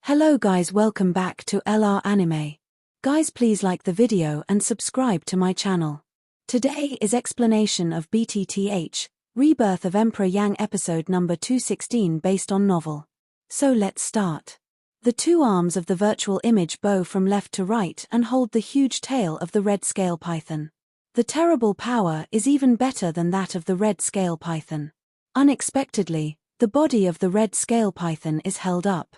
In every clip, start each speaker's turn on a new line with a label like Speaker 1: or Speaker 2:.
Speaker 1: Hello guys, welcome back to LR Anime. Guys, please like the video and subscribe to my channel. Today is explanation of BTTH Rebirth of Emperor Yang episode number 216 based on novel. So let's start. The two arms of the virtual image bow from left to right and hold the huge tail of the red scale python. The terrible power is even better than that of the red scale python. Unexpectedly, the body of the red scale python is held up.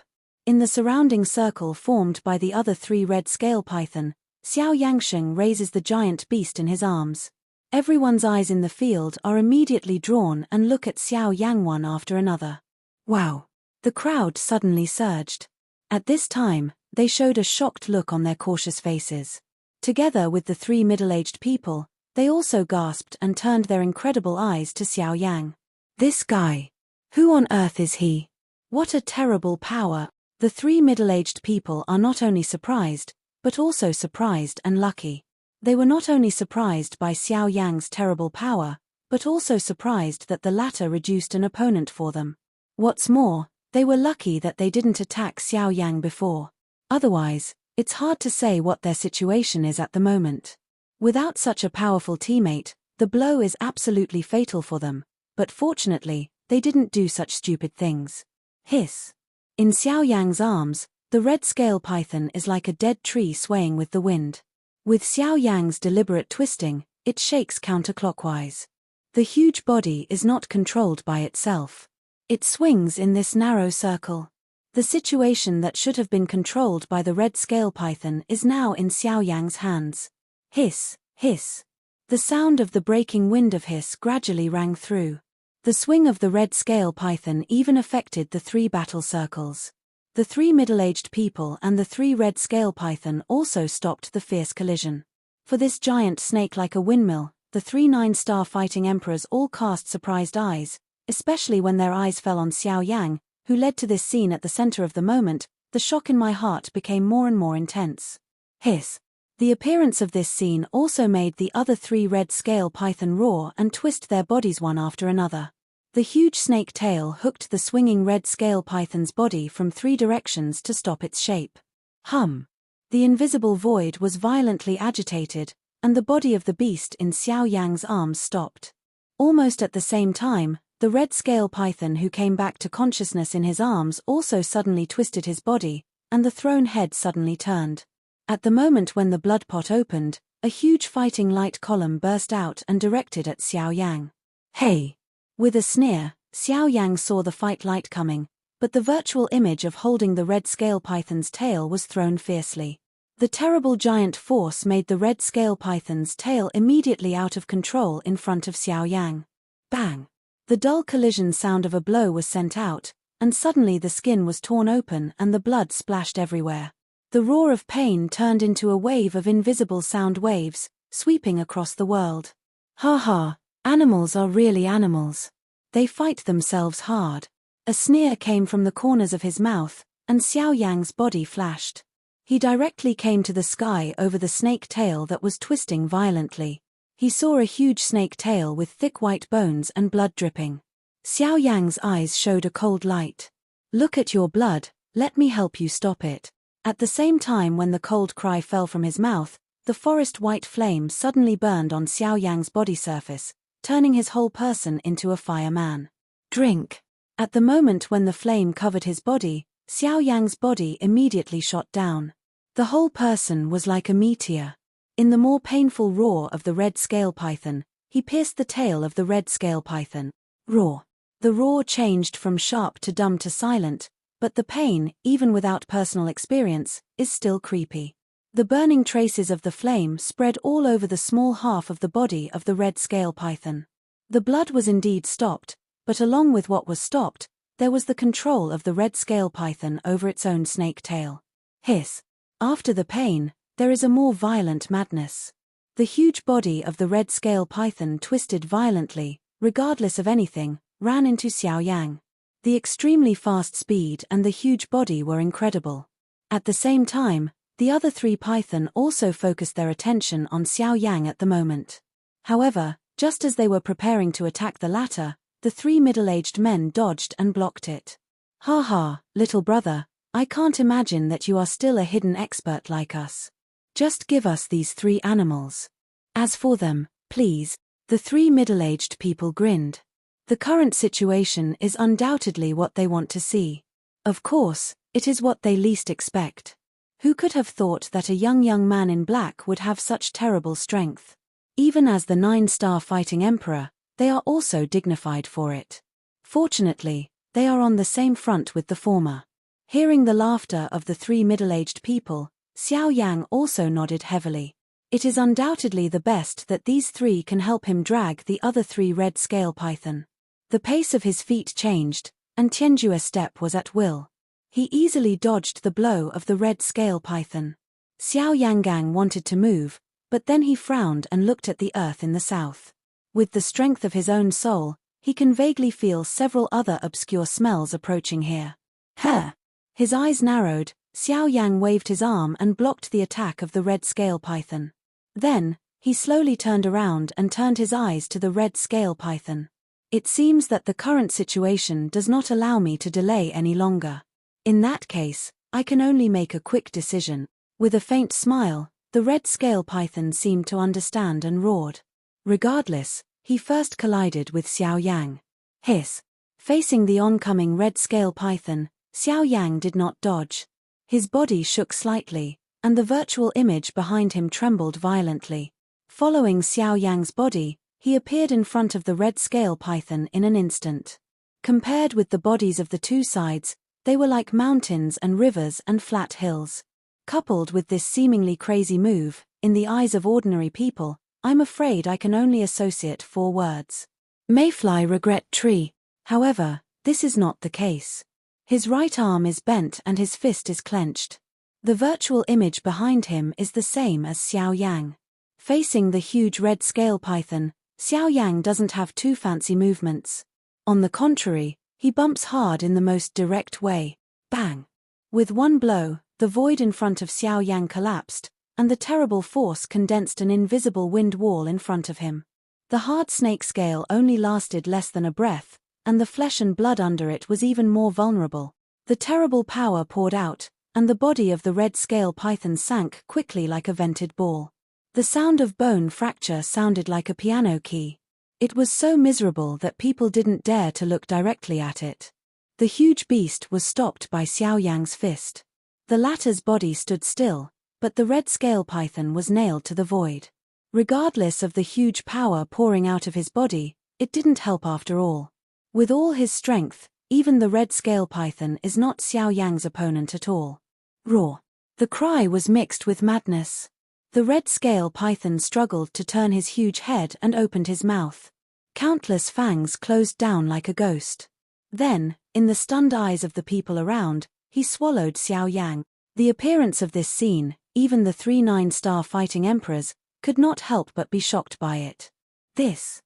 Speaker 1: In the surrounding circle formed by the other three red scale python, Xiao Yang raises the giant beast in his arms. Everyone's eyes in the field are immediately drawn and look at Xiao Yang one after another. Wow! The crowd suddenly surged. At this time, they showed a shocked look on their cautious faces. Together with the three middle-aged people, they also gasped and turned their incredible eyes to Xiao Yang. This guy! Who on earth is he? What a terrible power! The three middle-aged people are not only surprised, but also surprised and lucky. They were not only surprised by Xiao Yang's terrible power, but also surprised that the latter reduced an opponent for them. What's more, they were lucky that they didn't attack Xiao Yang before. Otherwise, it's hard to say what their situation is at the moment. Without such a powerful teammate, the blow is absolutely fatal for them, but fortunately, they didn't do such stupid things. Hiss. In Xiao Yang's arms, the red scale python is like a dead tree swaying with the wind. With Xiao Yang's deliberate twisting, it shakes counterclockwise. The huge body is not controlled by itself. It swings in this narrow circle. The situation that should have been controlled by the red scale python is now in Xiao Yang's hands. Hiss, hiss. The sound of the breaking wind of hiss gradually rang through. The swing of the red scale python even affected the three battle circles. The three middle-aged people and the three red scale python also stopped the fierce collision. For this giant snake like a windmill, the three 9-star fighting emperors all cast surprised eyes, especially when their eyes fell on Xiao Yang, who led to this scene at the center of the moment. The shock in my heart became more and more intense. Hiss. The appearance of this scene also made the other three red scale python roar and twist their bodies one after another. The huge snake tail hooked the swinging red scale python's body from three directions to stop its shape. Hum. The invisible void was violently agitated, and the body of the beast in Xiao Yang's arms stopped. Almost at the same time, the red scale python who came back to consciousness in his arms also suddenly twisted his body, and the thrown head suddenly turned. At the moment when the blood pot opened, a huge fighting light column burst out and directed at Xiao Yang. Hey! With a sneer, Xiao Yang saw the fight light coming, but the virtual image of holding the red scale python's tail was thrown fiercely. The terrible giant force made the red scale python's tail immediately out of control in front of Xiao Yang. Bang! The dull collision sound of a blow was sent out, and suddenly the skin was torn open and the blood splashed everywhere. The roar of pain turned into a wave of invisible sound waves, sweeping across the world. Ha ha, animals are really animals. They fight themselves hard. A sneer came from the corners of his mouth, and Xiao Yang's body flashed. He directly came to the sky over the snake tail that was twisting violently. He saw a huge snake tail with thick white bones and blood dripping. Xiao Yang's eyes showed a cold light. Look at your blood, let me help you stop it. At the same time when the cold cry fell from his mouth, the forest white flame suddenly burned on Xiao Yang's body surface, turning his whole person into a fireman. Drink! At the moment when the flame covered his body, Xiao Yang's body immediately shot down. The whole person was like a meteor. In the more painful roar of the red scale python, he pierced the tail of the red scale python. Roar! The roar changed from sharp to dumb to silent, but the pain, even without personal experience, is still creepy. The burning traces of the flame spread all over the small half of the body of the red scale python. The blood was indeed stopped, but along with what was stopped, there was the control of the red scale python over its own snake tail. Hiss. After the pain, there is a more violent madness. The huge body of the red scale python twisted violently, regardless of anything, ran into Xiao Yang. The extremely fast speed and the huge body were incredible. At the same time, the other three python also focused their attention on Xiao Yang at the moment. However, just as they were preparing to attack the latter, the three middle-aged men dodged and blocked it. Ha ha, little brother, I can't imagine that you are still a hidden expert like us. Just give us these 3 animals. As for them, please. The 3 middle-aged people grinned. The current situation is undoubtedly what they want to see. Of course, it is what they least expect. Who could have thought that a young man in black would have such terrible strength? Even as the 9-star fighting emperor, they are also dignified for it. Fortunately, they are on the same front with the former. Hearing the laughter of the 3 middle-aged people, Xiao Yan also nodded heavily. It is undoubtedly the best that these 3 can help him drag the other 3 red scale python. The pace of his feet changed, and Tianju's step was at will. He easily dodged the blow of the red scale python. Xiao Yangang wanted to move, but then he frowned and looked at the earth in the south. With the strength of his own soul, he can vaguely feel several other obscure smells approaching here. Huh! His eyes narrowed. Xiao Yang waved his arm and blocked the attack of the red scale python. Then, he slowly turned around and turned his eyes to the red scale python. It seems that the current situation does not allow me to delay any longer. In that case, I can only make a quick decision. With a faint smile, the red scale python seemed to understand and roared. Regardless, he first collided with Xiao Yang. Hiss! Facing the oncoming red scale python, Xiao Yang did not dodge. His body shook slightly, and the virtual image behind him trembled violently. Following Xiao Yang's body, he appeared in front of the red scale python in an instant. Compared with the bodies of the 2 sides, they were like mountains and rivers and flat hills. Coupled with this seemingly crazy move, in the eyes of ordinary people, I'm afraid I can only associate 4 words. Mayfly regret tree. However, this is not the case. His right arm is bent and his fist is clenched. The virtual image behind him is the same as Xiao Yang. Facing the huge red scale python, Xiao Yang doesn't have too fancy movements. On the contrary, he bumps hard in the most direct way. Bang! With one blow, the void in front of Xiao Yang collapsed, and the terrible force condensed an invisible wind wall in front of him. The hard snake scale only lasted less than a breath, and the flesh and blood under it was even more vulnerable. The terrible power poured out, and the body of the red scale python sank quickly like a vented ball. The sound of bone fracture sounded like a piano key. It was so miserable that people didn't dare to look directly at it. The huge beast was stopped by Xiao Yang's fist. The latter's body stood still, but the red scale python was nailed to the void. Regardless of the huge power pouring out of his body, it didn't help after all. With all his strength, even the red scale python is not Xiao Yang's opponent at all. Roar! The cry was mixed with madness. The red scale python struggled to turn his huge head and opened his mouth. Countless fangs closed down like a ghost. Then, in the stunned eyes of the people around, he swallowed Xiao Yang. The appearance of this scene, even the 3 9-star fighting emperors, could not help but be shocked by it. This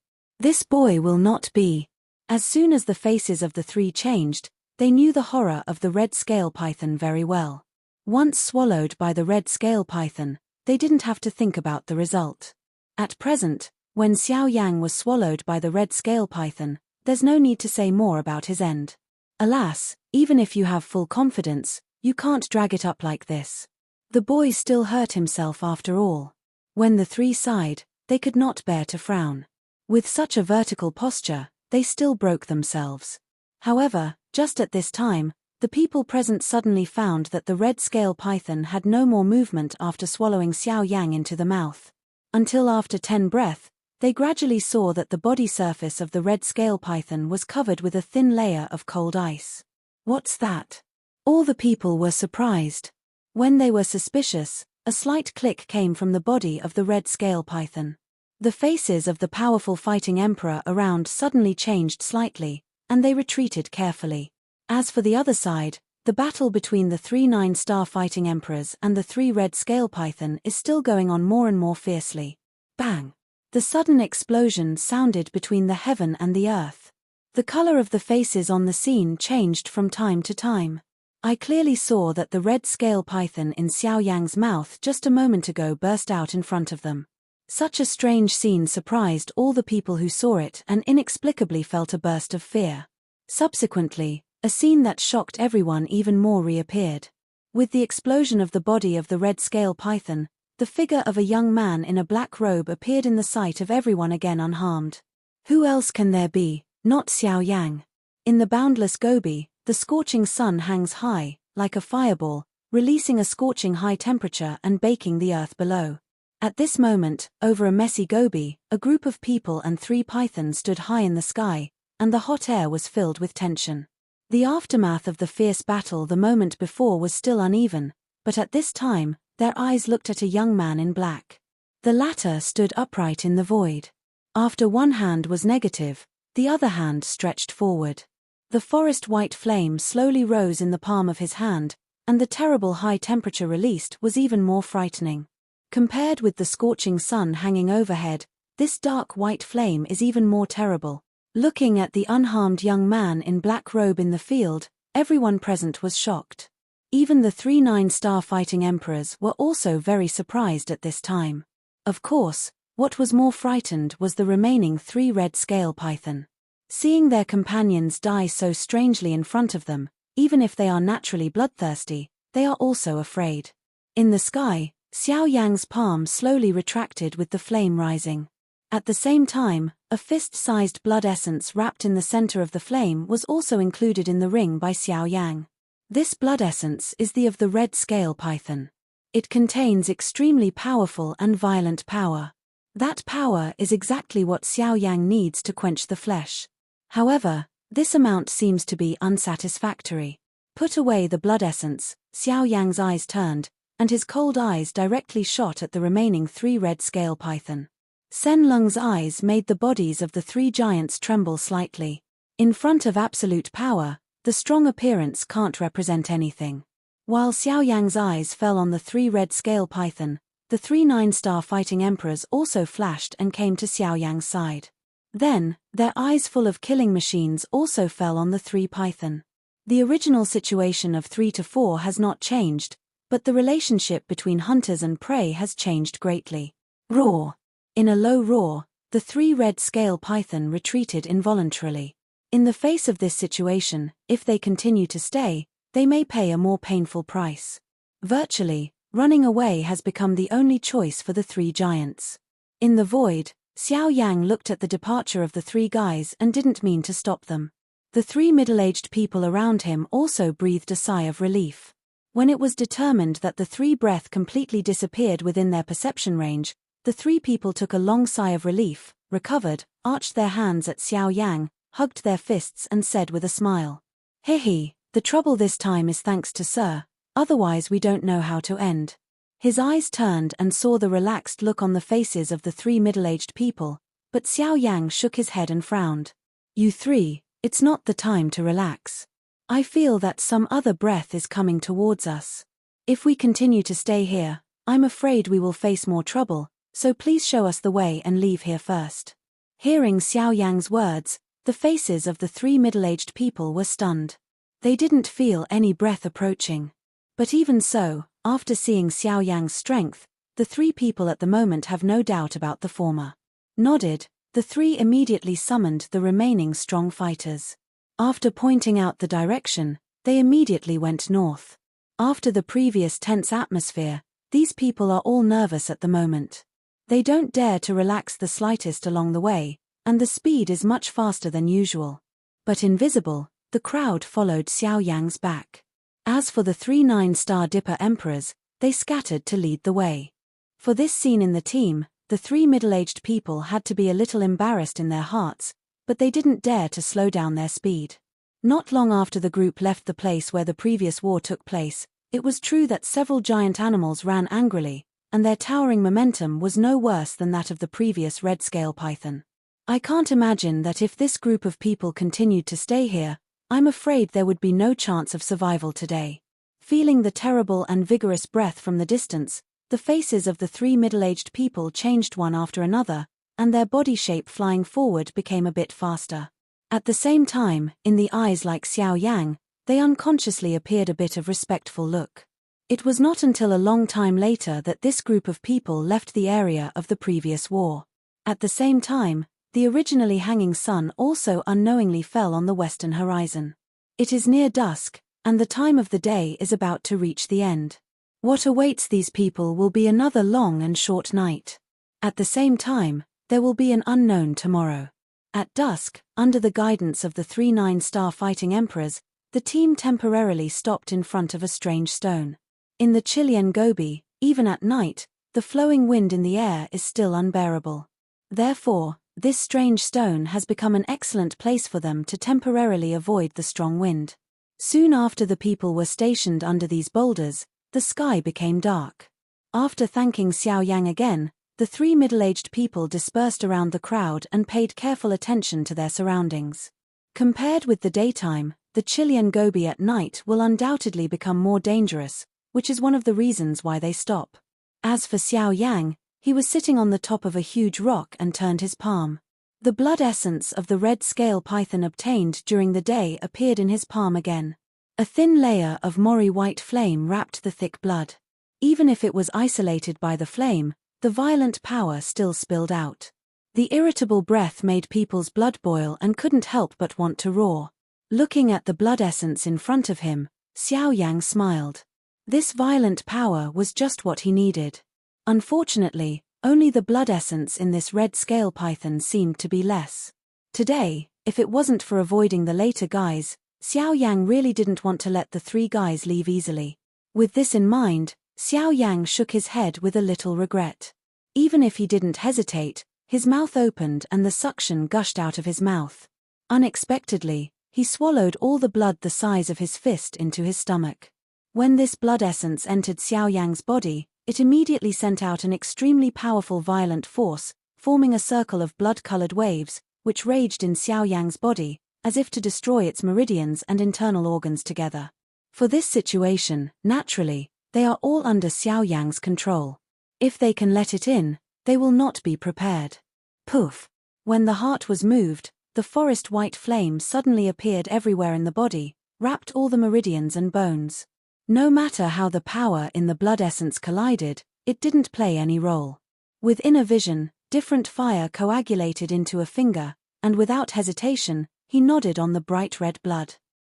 Speaker 1: boy will not be. As soon as the faces of the 3 changed, they knew the horror of the red scale python very well. Once swallowed by the red scale python, they didn't have to think about the result. At present, when Xiao Yang was swallowed by the red scale python, there's no need to say more about his end. Alas, even if you have full confidence, you can't drag it up like this. The boy still hurt himself after all. When the 3 sighed, they could not bear to frown. With such a vertical posture, they still broke themselves. However, just at this time, the people present suddenly found that the red scale python had no more movement after swallowing Xiao Yang into the mouth. Until after 10 breaths, they gradually saw that the body surface of the red scale python was covered with a thin layer of cold ice. What's that? All the people were surprised. When they were suspicious, a slight click came from the body of the red scale python. The faces of the powerful fighting emperor around suddenly changed slightly, and they retreated carefully. As for the other side, the battle between the 3 9-star fighting emperors and the 3 red scale python is still going on more and more fiercely. Bang! The sudden explosion sounded between the heaven and the earth. The color of the faces on the scene changed from time to time. I clearly saw that the red scale python in Xiao Yang's mouth just a moment ago burst out in front of them. Such a strange scene surprised all the people who saw it and inexplicably felt a burst of fear. Subsequently, A scene that shocked everyone even more reappeared. With the explosion of the body of the red scale python, the figure of a young man in a black robe appeared in the sight of everyone again unharmed. Who else can there be, not Xiao Yang? In the boundless Gobi, the scorching sun hangs high, like a fireball, releasing a scorching high temperature and baking the earth below. At this moment, over a messy Gobi, a group of people and 3 pythons stood high in the sky, and the hot air was filled with tension. The aftermath of the fierce battle the moment before was still uneven, but at this time, their eyes looked at a young man in black. The latter stood upright in the void. After one hand was negative, the other hand stretched forward. The forest white flame slowly rose in the palm of his hand, and the terrible high temperature released was even more frightening. Compared with the scorching sun hanging overhead, this dark white flame is even more terrible. Looking at the unharmed young man in black robe in the field, everyone present was shocked. Even the 3 9-star fighting emperors were also very surprised at this time. Of course, what was more frightened was the remaining 3 red scale python. Seeing their companions die so strangely in front of them, even if they are naturally bloodthirsty, they are also afraid. In the sky, Xiao Yang's palm slowly retracted with the flame rising. At the same time, a fist-sized blood essence wrapped in the center of the flame was also included in the ring by Xiao Yang. This blood essence is the of the red scale python. It contains extremely powerful and violent power. That power is exactly what Xiao Yang needs to quench the flesh. However, this amount seems to be unsatisfactory. Put away the blood essence, Xiao Yang's eyes turned, and his cold eyes directly shot at the remaining 3 red scale python. Sen Lung's eyes made the bodies of the 3 giants tremble slightly. In front of absolute power, the strong appearance can't represent anything. While Xiao Yang's eyes fell on the 3 red scale python, the 3 9-star fighting emperors also flashed and came to Xiao Yang's side. Then, their eyes full of killing machines also fell on the 3 python. The original situation of 3 to 4 has not changed, but the relationship between hunters and prey has changed greatly. Roar! In a low roar, the 3 red scale python retreated involuntarily. In the face of this situation, if they continue to stay, they may pay a more painful price. Virtually, running away has become the only choice for the 3 giants. In the void, Xiao Yang looked at the departure of the 3 guys and didn't mean to stop them. The 3 middle-aged people around him also breathed a sigh of relief. When it was determined that the 3 breath completely disappeared within their perception range, the 3 people took a long sigh of relief, recovered, arched their hands at Xiao Yang, hugged their fists and said with a smile, "Hehe, the trouble this time is thanks to Sir, otherwise we don't know how to end." His eyes turned and saw the relaxed look on the faces of the 3 middle-aged people, but Xiao Yang shook his head and frowned. "You 3, it's not the time to relax. I feel that some other breath is coming towards us. If we continue to stay here, I'm afraid we will face more trouble, so please show us the way and leave here first." Hearing Xiao Yang's words, the faces of the 3 middle-aged people were stunned. They didn't feel any breath approaching. But even so, after seeing Xiao Yang's strength, the 3 people at the moment have no doubt about the former. Nodded, the 3 immediately summoned the remaining strong fighters. After pointing out the direction, they immediately went north. After the previous tense atmosphere, these people are all nervous at the moment. They don't dare to relax the slightest along the way, and the speed is much faster than usual. But invisible, the crowd followed Xiao Yang's back. As for the 3 9-star Dipper emperors, they scattered to lead the way. For this scene in the team, the 3 middle-aged people had to be a little embarrassed in their hearts, but they didn't dare to slow down their speed. Not long after the group left the place where the previous war took place, it was true that several giant animals ran angrily, and their towering momentum was no worse than that of the previous red scale python. I can't imagine that if this group of people continued to stay here, I'm afraid there would be no chance of survival today. Feeling the terrible and vigorous breath from the distance, the faces of the 3 middle-aged people changed one after another, and their body shape flying forward became a bit faster. At the same time, in the eyes like Xiao Yang, they unconsciously appeared a bit of respectful look. It was not until a long time later that this group of people left the area of the previous war. At the same time, the originally hanging sun also unknowingly fell on the western horizon. It is near dusk, and the time of the day is about to reach the end. What awaits these people will be another long and short night. At the same time, there will be an unknown tomorrow. At dusk, under the guidance of the 3 9-star fighting emperors, the team temporarily stopped in front of a strange stone. In the Chilean Gobi, even at night, the flowing wind in the air is still unbearable. Therefore, this strange stone has become an excellent place for them to temporarily avoid the strong wind. Soon after the people were stationed under these boulders, the sky became dark. After thanking Xiao Yang again, the 3 middle-aged people dispersed around the crowd and paid careful attention to their surroundings. Compared with the daytime, the Chilean Gobi at night will undoubtedly become more dangerous, which is one of the reasons why they stop. As for Xiao Yang, he was sitting on the top of a huge rock and turned his palm. The blood essence of the red scale python obtained during the day appeared in his palm again. A thin layer of mori white flame wrapped the thick blood. Even if it was isolated by the flame, the violent power still spilled out. The irritable breath made people's blood boil and couldn't help but want to roar. Looking at the blood essence in front of him, Xiao Yang smiled. This violent power was just what he needed. Unfortunately, only the blood essence in this red scale python seemed to be less. Today, if it wasn't for avoiding the later guys, Xiao Yang really didn't want to let the 3 guys leave easily. With this in mind, Xiao Yang shook his head with a little regret. Even if he didn't hesitate, his mouth opened and the suction gushed out of his mouth. Unexpectedly, he swallowed all the blood the size of his fist into his stomach. When this blood essence entered Xiao Yang's body, it immediately sent out an extremely powerful violent force, forming a circle of blood-colored waves, which raged in Xiao Yang's body, as if to destroy its meridians and internal organs together. For this situation, naturally, they are all under Xiao Yang's control. If they can let it in, they will not be prepared. Poof! When the heart was moved, the forest white flame suddenly appeared everywhere in the body, wrapped all the meridians and bones. No matter how the power in the blood essence collided, it didn't play any role. With inner vision, different fire coagulated into a finger, and without hesitation, he nodded on the bright red blood.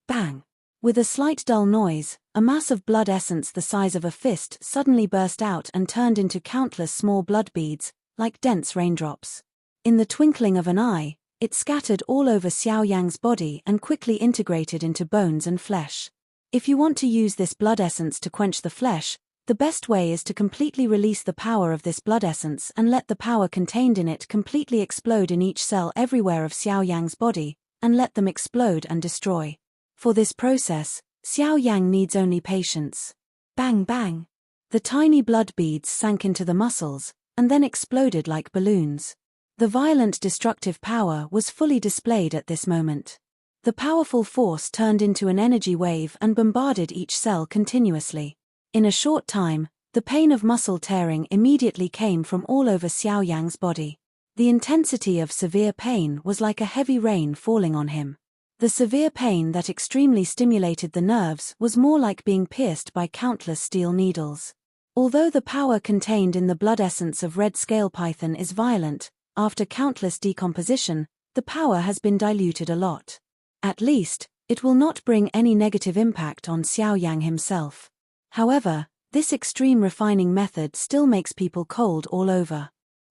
Speaker 1: Bang! With a slight dull noise, a mass of blood essence the size of a fist suddenly burst out and turned into countless small blood beads, like dense raindrops. In the twinkling of an eye, it scattered all over Xiao Yang's body and quickly integrated into bones and flesh. If you want to use this blood essence to quench the flesh, the best way is to completely release the power of this blood essence and let the power contained in it completely explode in each cell everywhere of Xiao Yang's body, and let them explode and destroy. For this process, Xiao Yang needs only patience. Bang bang! The tiny blood beads sank into the muscles, and then exploded like balloons. The violent destructive power was fully displayed at this moment. The powerful force turned into an energy wave and bombarded each cell continuously. In a short time, the pain of muscle tearing immediately came from all over Xiao Yang's body. The intensity of severe pain was like a heavy rain falling on him. The severe pain that extremely stimulated the nerves was more like being pierced by countless steel needles. Although the power contained in the blood essence of red scale python is violent, after countless decomposition, the power has been diluted a lot. At least, it will not bring any negative impact on Xiao Yang himself. However, this extreme refining method still makes people cold all over.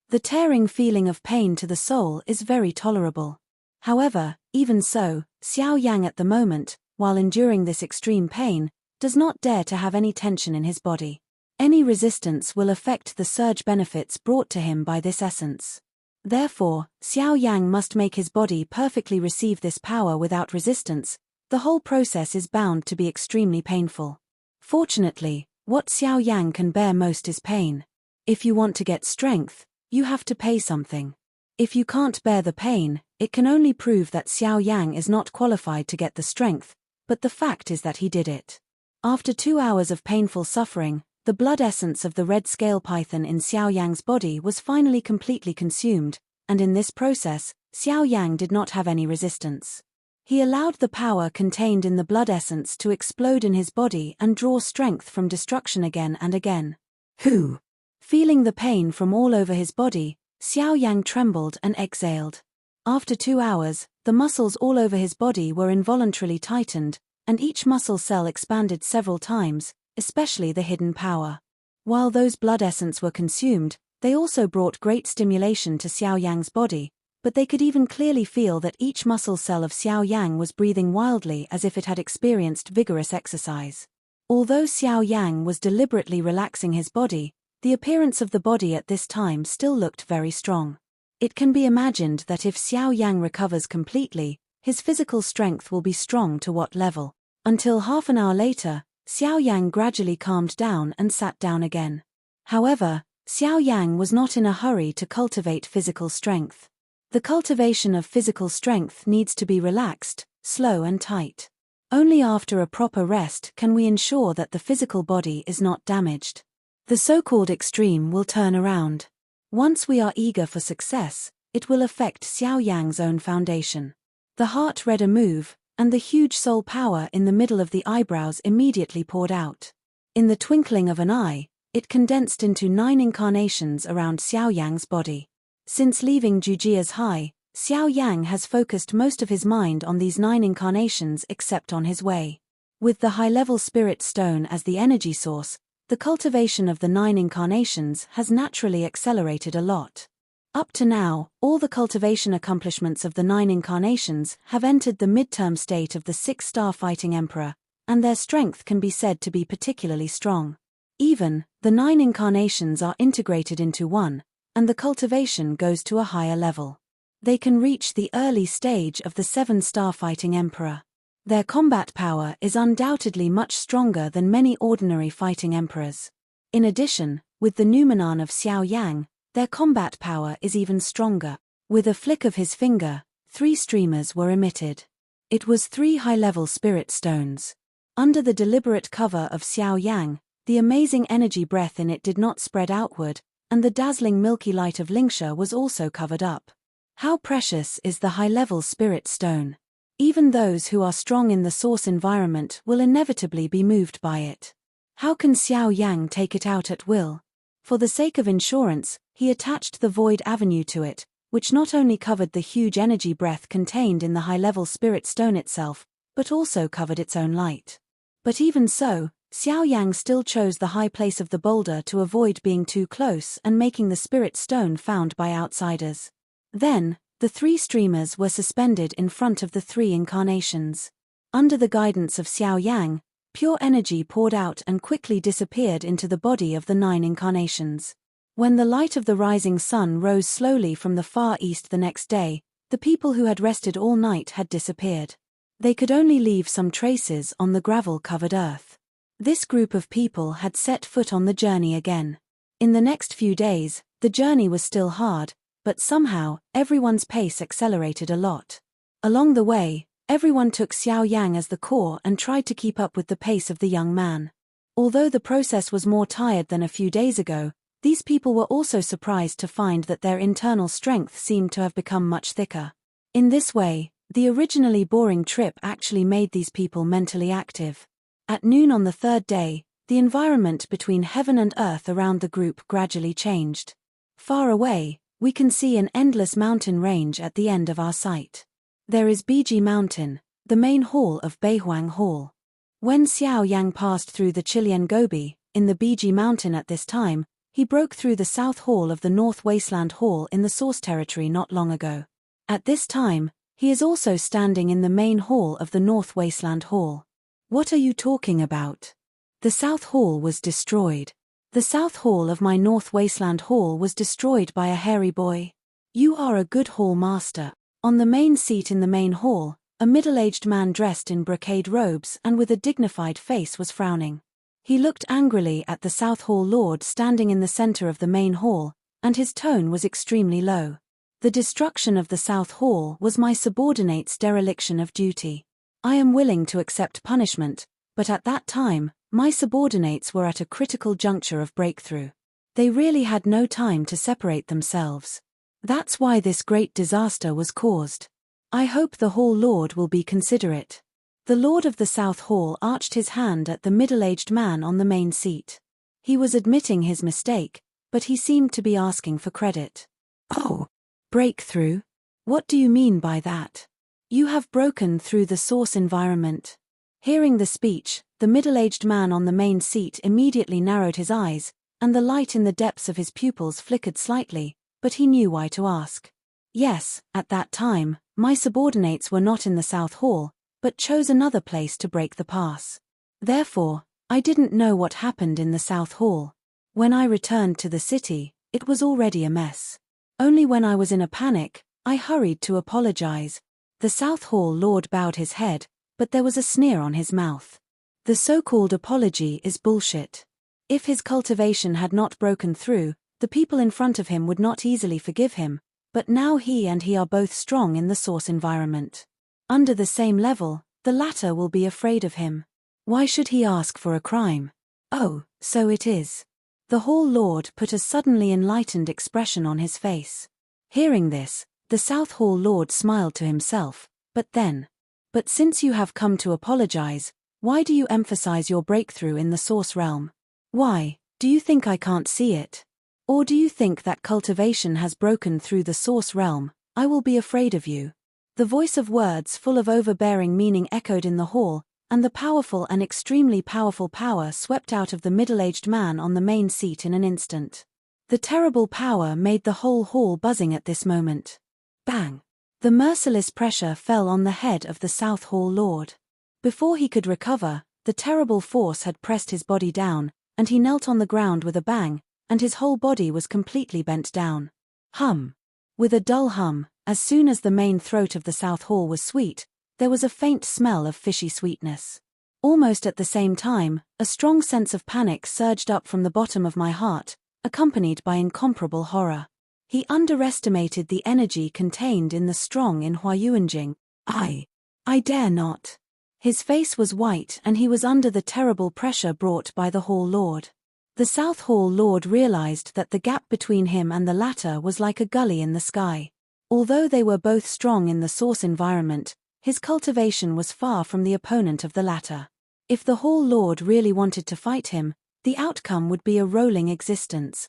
Speaker 1: The tearing feeling of pain to the soul is very tolerable. However, even so, Xiao Yang at the moment, while enduring this extreme pain, does not dare to have any tension in his body. Any resistance will affect the surge benefits brought to him by this essence. Therefore, Xiao Yang must make his body perfectly receive this power without resistance. The whole process is bound to be extremely painful. Fortunately, what Xiao Yang can bear most is pain. If you want to get strength, you have to pay something. If you can't bear the pain, it can only prove that Xiao Yang is not qualified to get the strength, but the fact is that he did it. After 2 hours of painful suffering, the blood essence of the red scale python in Xiao Yang's body was finally completely consumed, and in this process, Xiao Yang did not have any resistance. He allowed the power contained in the blood essence to explode in his body and draw strength from destruction again and again. Hoo! Feeling the pain from all over his body, Xiao Yang trembled and exhaled. After 2 hours, the muscles all over his body were involuntarily tightened, and each muscle cell expanded several times, especially the hidden power. While those blood essence were consumed, they also brought great stimulation to Xiao Yang's body, but they could even clearly feel that each muscle cell of Xiao Yang was breathing wildly as if it had experienced vigorous exercise. Although Xiao Yang was deliberately relaxing his body, the appearance of the body at this time still looked very strong. It can be imagined that if Xiao Yang recovers completely, his physical strength will be strong to what level. Until half an hour later, Xiao Yang gradually calmed down and sat down again. However, Xiao Yang was not in a hurry to cultivate physical strength. The cultivation of physical strength needs to be relaxed, slow and tight. Only after a proper rest can we ensure that the physical body is not damaged. The so-called extreme will turn around. Once we are eager for success, it will affect Xiao Yang's own foundation. The heart read a move, and the huge soul power in the middle of the eyebrows immediately poured out. In the twinkling of an eye, it condensed into 9 incarnations around Xiao Yang's body. Since leaving Jujia's high, Xiao Yang has focused most of his mind on these 9 incarnations except on his way. With the high-level spirit stone as the energy source, the cultivation of the 9 incarnations has naturally accelerated a lot. Up to now, all the cultivation accomplishments of the 9 incarnations have entered the midterm state of the 6-star fighting emperor, and their strength can be said to be particularly strong. Even, the 9 incarnations are integrated into one, and the cultivation goes to a higher level. They can reach the early stage of the 7-star fighting emperor. Their combat power is undoubtedly much stronger than many ordinary fighting emperors. In addition, with the noumenon of Xiao Yang, their combat power is even stronger. With a flick of his finger, 3 streamers were emitted. It was 3 high-level spirit stones. Under the deliberate cover of Xiao Yang, the amazing energy breath in it did not spread outward, and the dazzling milky light of Lingsha was also covered up. How precious is the high-level spirit stone! Even those who are strong in the source environment will inevitably be moved by it. How can Xiao Yang take it out at will? For the sake of insurance, he attached the void avenue to it, which not only covered the huge energy breath contained in the high-level spirit stone itself, but also covered its own light. But even so, Xiao Yang still chose the high place of the boulder to avoid being too close and making the spirit stone found by outsiders. Then, the 3 streamers were suspended in front of the 3 incarnations. Under the guidance of Xiao Yang, pure energy poured out and quickly disappeared into the body of the 9 incarnations. When the light of the rising sun rose slowly from the far east the next day, the people who had rested all night had disappeared. They could only leave some traces on the gravel-covered earth. This group of people had set foot on the journey again. In the next few days, the journey was still hard, but somehow, everyone's pace accelerated a lot. Along the way, everyone took Xiao Yang as the core and tried to keep up with the pace of the young man. Although the process was more tired than a few days ago, these people were also surprised to find that their internal strength seemed to have become much thicker. In this way, the originally boring trip actually made these people mentally active. At noon on the 3rd day, the environment between heaven and earth around the group gradually changed. Far away, we can see an endless mountain range at the end of our sight. There is Biji Mountain, the main hall of Beihuang Hall. When Xiao Yang passed through the Chilean Gobi, in the Biji Mountain at this time, he broke through the south hall of the North Wasteland Hall in the Source Territory not long ago. At this time, he is also standing in the main hall of the North Wasteland Hall. What are you talking about? The South Hall was destroyed. The South Hall of my North Wasteland Hall was destroyed by a hairy boy. You are a good hall master. On the main seat in the main hall, a middle-aged man dressed in brocade robes and with a dignified face was frowning. He looked angrily at the South Hall Lord standing in the center of the main hall, and his tone was extremely low. The destruction of the South Hall was my subordinate's dereliction of duty. I am willing to accept punishment, but at that time, my subordinates were at a critical juncture of breakthrough. They really had no time to separate themselves. That's why this great disaster was caused. I hope the Hall Lord will be considerate. The Lord of the South Hall arched his hand at the middle-aged man on the main seat. He was admitting his mistake, but he seemed to be asking for credit. Oh, breakthrough? What do you mean by that? You have broken through the source environment. Hearing the speech, the middle-aged man on the main seat immediately narrowed his eyes, and the light in the depths of his pupils flickered slightly, but he knew why to ask. Yes, at that time, my subordinates were not in the South Hall, but chose another place to break the pass. Therefore, I didn't know what happened in the South Hall. When I returned to the city, it was already a mess. Only when I was in a panic, I hurried to apologize. The South Hall Lord bowed his head, but there was a sneer on his mouth. The so-called apology is bullshit. If his cultivation had not broken through, the people in front of him would not easily forgive him, but now he and he are both strong in the source environment. Under the same level, the latter will be afraid of him. Why should he ask for a crime? Oh, so it is. The Hall Lord put a suddenly enlightened expression on his face. Hearing this, the South Hall Lord smiled to himself, but since you have come to apologize, why do you emphasize your breakthrough in the source realm? Why, do you think I can't see it? Or do you think that cultivation has broken through the source realm? I will be afraid of you. The voice of words full of overbearing meaning echoed in the hall, and the powerful and extremely powerful power swept out of the middle-aged man on the main seat in an instant. The terrible power made the whole hall buzzing at this moment. Bang! The merciless pressure fell on the head of the South Hall Lord. Before he could recover, the terrible force had pressed his body down, and he knelt on the ground with a bang, and his whole body was completely bent down. Hum! With a dull hum, as soon as the main throat of the South Hall was sweet, there was a faint smell of fishy sweetness. Almost at the same time, a strong sense of panic surged up from the bottom of my heart, accompanied by incomparable horror. He underestimated the energy contained in the strong in Huayuanjing. I dare not. His face was white and he was under the terrible pressure brought by the Hall Lord. The South Hall Lord realized that the gap between him and the latter was like a gully in the sky. Although they were both strong in the source environment, his cultivation was far from the opponent of the latter. If the Hall Lord really wanted to fight him, the outcome would be a rolling existence.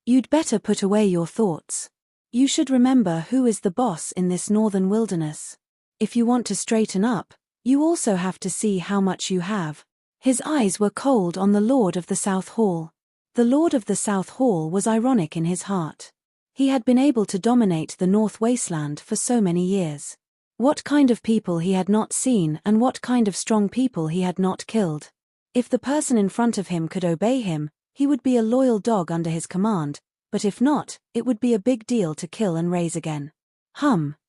Speaker 1: You'd better put away your thoughts. You should remember who is the boss in this northern wilderness. If you want to straighten up, you also have to see how much you have. His eyes were cold on the Lord of the South Hall. The Lord of the South Hall was ironic in his heart. He had been able to dominate the North Wasteland for so many years. What kind of people he had not seen and what kind of strong people he had not killed. If the person in front of him could obey him, he would be a loyal dog under his command, but if not, it would be a big deal to kill and raise again.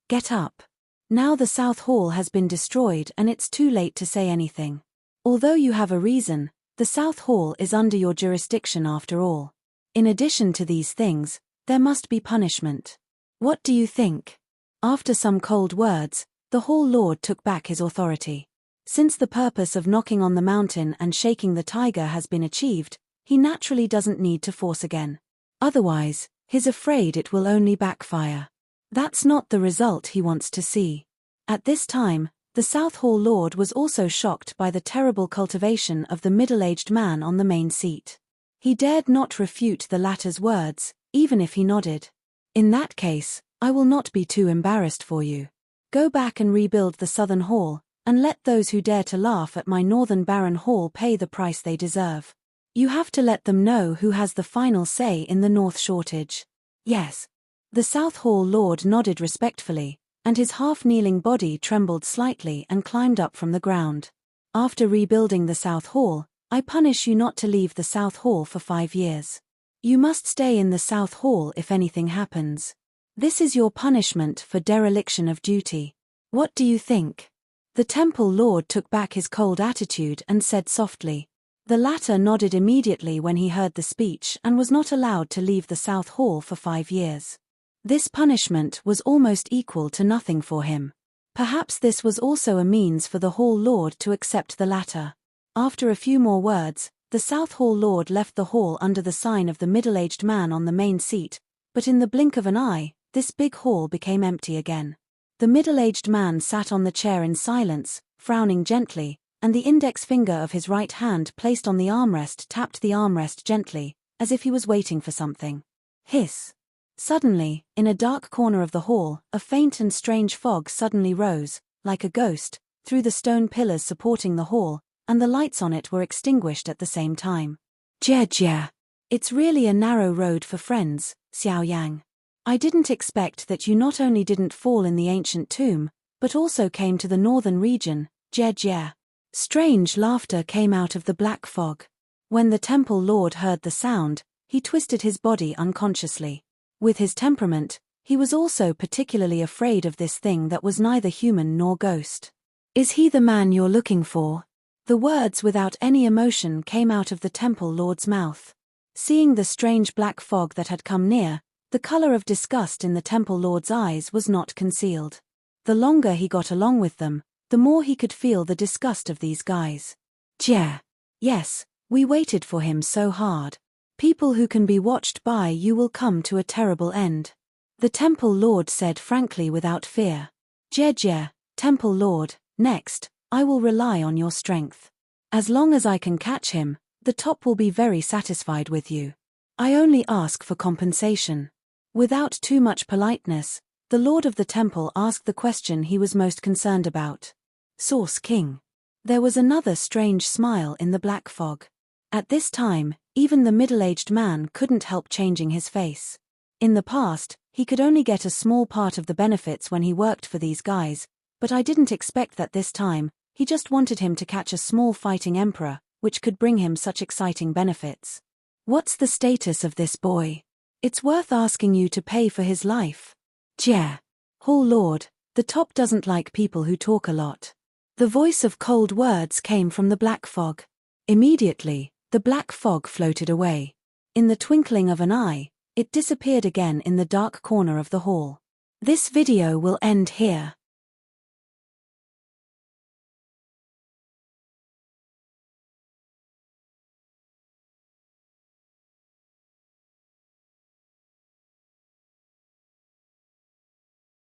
Speaker 1: Get up. Now the South Hall has been destroyed and it's too late to say anything. Although you have a reason, the South Hall is under your jurisdiction after all. In addition to these things, there must be punishment. What do you think? After some cold words, the Hall Lord took back his authority. Since the purpose of knocking on the mountain and shaking the tiger has been achieved, he naturally doesn't need to force again. Otherwise, he's afraid it will only backfire. That's not the result he wants to see. At this time, the South Hall Lord was also shocked by the terrible cultivation of the middle-aged man on the main seat. He dared not refute the latter's words, even if he nodded. In that case, I will not be too embarrassed for you. Go back and rebuild the Southern Hall, and let those who dare to laugh at my Northern Barren Hall pay the price they deserve. You have to let them know who has the final say in the North shortage. Yes. The South Hall Lord nodded respectfully, and his half-kneeling body trembled slightly and climbed up from the ground. After rebuilding the South Hall, I punish you not to leave the South Hall for 5 years. You must stay in the South Hall if anything happens. This is your punishment for dereliction of duty. What do you think? The Temple Lord took back his cold attitude and said softly. The latter nodded immediately when he heard the speech and was not allowed to leave the South Hall for 5 years. This punishment was almost equal to nothing for him. Perhaps this was also a means for the Hall Lord to accept the latter. After a few more words, the South Hall Lord left the hall under the sign of the middle-aged man on the main seat, but in the blink of an eye, this big hall became empty again. The middle-aged man sat on the chair in silence, frowning gently, and the index finger of his right hand placed on the armrest tapped the armrest gently, as if he was waiting for something. Hiss. Suddenly, in a dark corner of the hall, a faint and strange fog suddenly rose, like a ghost, through the stone pillars supporting the hall, and the lights on it were extinguished at the same time. Jia. It's really a narrow road for friends, Xiao Yan. I didn't expect that you not only didn't fall in the ancient tomb, but also came to the northern region, Jia. Strange laughter came out of the black fog. When the temple lord heard the sound, he twisted his body unconsciously. With his temperament, he was also particularly afraid of this thing that was neither human nor ghost. Is he the man you're looking for? The words without any emotion came out of the temple lord's mouth. Seeing the strange black fog that had come near, the color of disgust in the temple lord's eyes was not concealed. The longer he got along with them, the more he could feel the disgust of these guys. Jia. Yes, we waited for him so hard. People who can be watched by you will come to a terrible end. The temple lord said frankly without fear. Jia, temple lord, next, I will rely on your strength. As long as I can catch him, the top will be very satisfied with you. I only ask for compensation. Without too much politeness, the lord of the temple asked the question he was most concerned about. Source King. There was another strange smile in the black fog. At this time, even the middle-aged man couldn't help changing his face. In the past, he could only get a small part of the benefits when he worked for these guys, but I didn't expect that this time. He just wanted him to catch a small fighting emperor, which could bring him such exciting benefits. What's the status of this boy? It's worth asking you to pay for his life. Jia. Hall Lord, the top doesn't like people who talk a lot. The voice of cold words came from the black fog. Immediately, the black fog floated away. In the twinkling of an eye, it disappeared again in the dark corner of the hall. This video will end here.